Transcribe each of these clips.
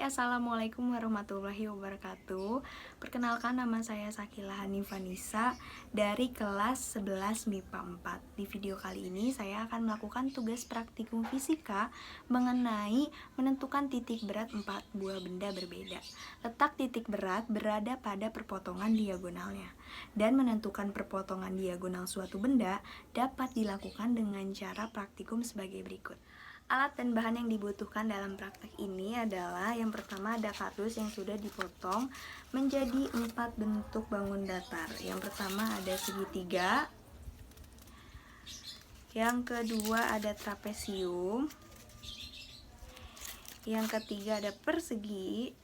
Assalamualaikum warahmatullahi wabarakatuh. Perkenalkan, nama saya Sakila Hanifanisa dari kelas 11 MIPA 4. Di video kali ini saya akan melakukan tugas praktikum fisika mengenai menentukan titik berat 4 buah benda berbeda. Letak titik berat berada pada perpotongan diagonalnya, dan menentukan perpotongan diagonal suatu benda dapat dilakukan dengan cara praktikum sebagai berikut. Alat dan bahan yang dibutuhkan dalam praktek ini adalah yang pertama ada kardus yang sudah dipotong menjadi 4 bentuk bangun datar. Yang pertama ada segitiga, yang kedua ada trapesium, yang ketiga ada persegi,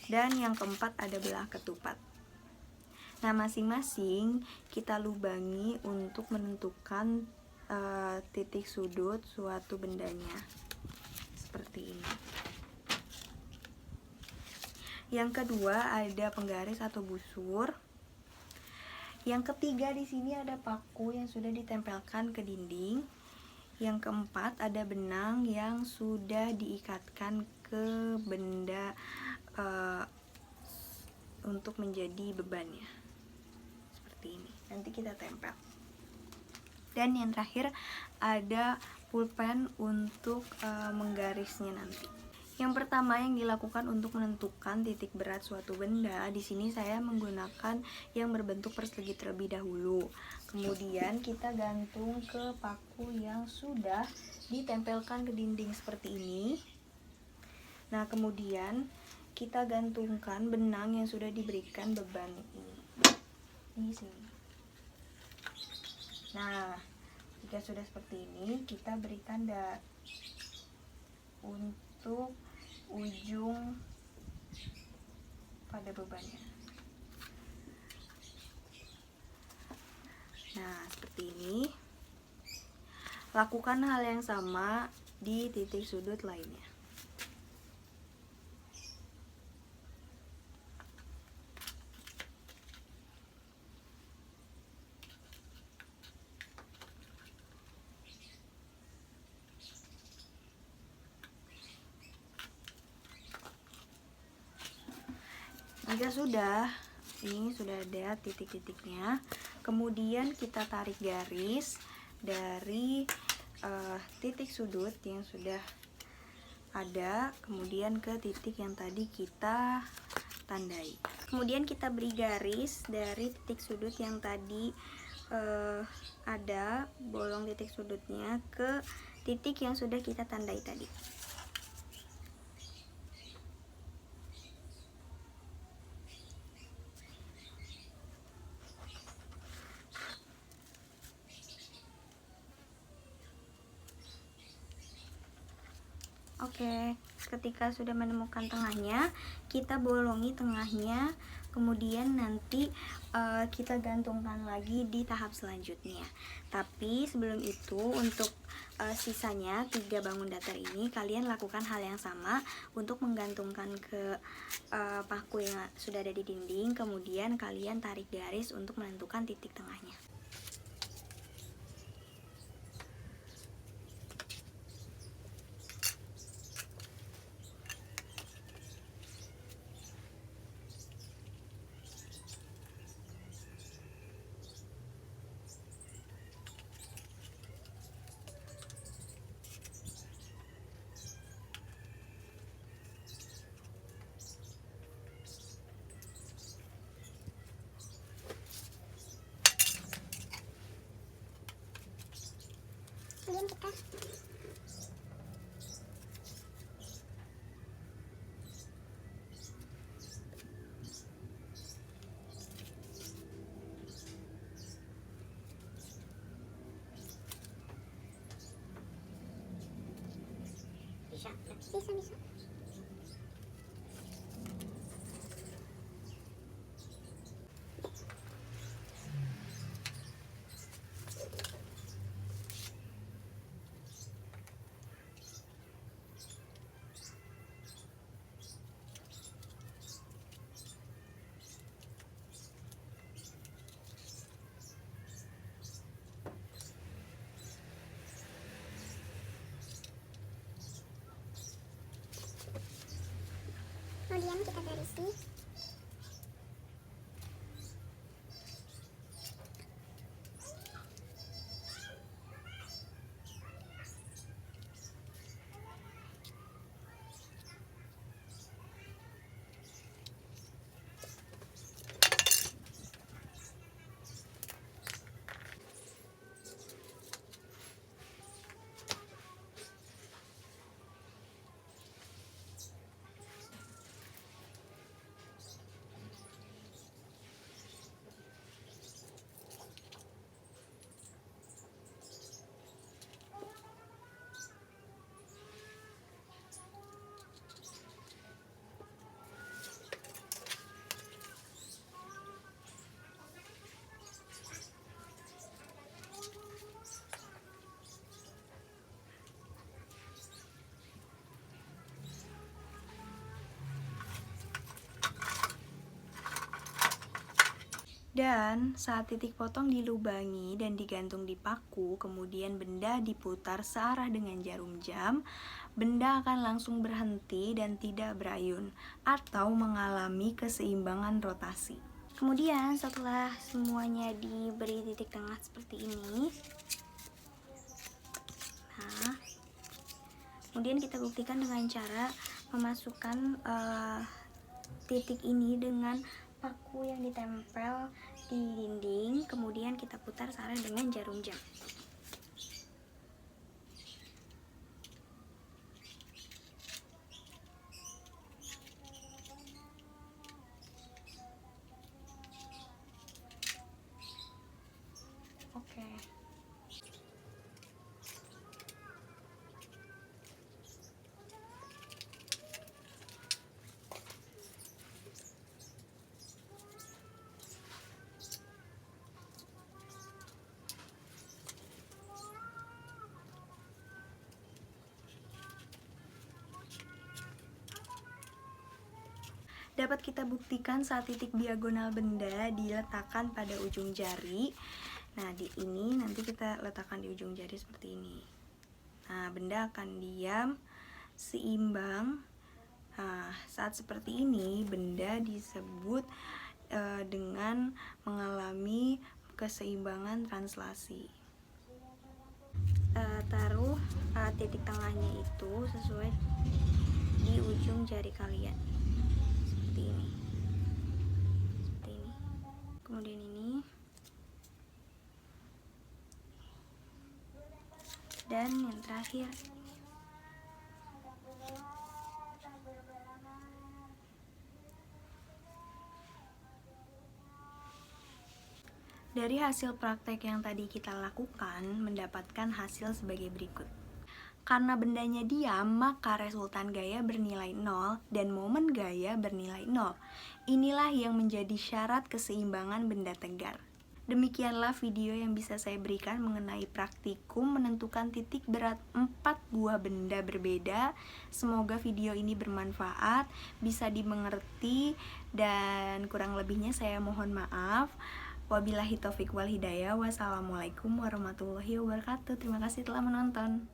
dan yang keempat ada belah ketupat. Nah, masing-masing kita lubangi untuk menentukan titik sudut suatu bendanya seperti ini. Yang kedua ada penggaris atau busur. Yang ketiga di sini ada paku yang sudah ditempelkan ke dinding. Yang keempat ada benang yang sudah diikatkan ke benda untuk menjadi bebannya seperti ini. Nanti kita tempel. Dan yang terakhir ada pulpen untuk menggarisnya nanti. Yang pertama yang dilakukan untuk menentukan titik berat suatu benda, di sini saya menggunakan yang berbentuk persegi terlebih dahulu. Kemudian kita gantung ke paku yang sudah ditempelkan ke dinding seperti ini. Nah, kemudian kita gantungkan benang yang sudah diberikan beban ini di sini. Nah, jika sudah seperti ini, kita beri tanda untuk ujung pada bebannya. Nah, seperti ini. Lakukan hal yang sama di titik sudut lainnya. Jika sudah, ini sudah ada titik-titiknya, kemudian kita tarik garis dari titik sudut yang sudah ada, kemudian ke titik yang tadi kita tandai. Kemudian kita beri garis dari titik sudut yang tadi ada bolong titik sudutnya ke titik yang sudah kita tandai tadi. Oke, ketika sudah menemukan tengahnya, kita bolongi tengahnya, kemudian nanti kita gantungkan lagi di tahap selanjutnya. Tapi sebelum itu, untuk sisanya 3 bangun datar ini, kalian lakukan hal yang sama untuk menggantungkan ke paku yang sudah ada di dinding, kemudian kalian tarik garis untuk menentukan titik tengahnya. Kemudian kita bisa. Kemudian kita garisi. Dan saat titik potong dilubangi dan digantung di paku, kemudian benda diputar searah dengan jarum jam, benda akan langsung berhenti dan tidak berayun atau mengalami keseimbangan rotasi. Kemudian setelah semuanya diberi titik tengah seperti ini, nah, kemudian kita buktikan dengan cara memasukkan titik ini dengan paku yang ditempel di dinding, kemudian kita putar searah dengan jarum jam. Oke. Dapat kita buktikan saat titik diagonal benda diletakkan pada ujung jari. Nah, di ini nanti kita letakkan di ujung jari seperti ini. Nah, benda akan diam, seimbang. Nah, saat seperti ini, benda disebut dengan mengalami keseimbangan translasi. Taruh titik tengahnya itu sesuai di ujung jari kalian. Seperti ini. Kemudian ini. Dan yang terakhir. Dari hasil praktek yang tadi kita lakukan, mendapatkan hasil sebagai berikut. Karena bendanya diam, maka resultan gaya bernilai 0 dan momen gaya bernilai 0. Inilah yang menjadi syarat keseimbangan benda tegar. Demikianlah video yang bisa saya berikan mengenai praktikum menentukan titik berat 4 buah benda berbeda. Semoga video ini bermanfaat, bisa dimengerti, dan kurang lebihnya saya mohon maaf. Wabillahi taufiq wal hidayah. Wassalamualaikum warahmatullahi wabarakatuh. Terima kasih telah menonton.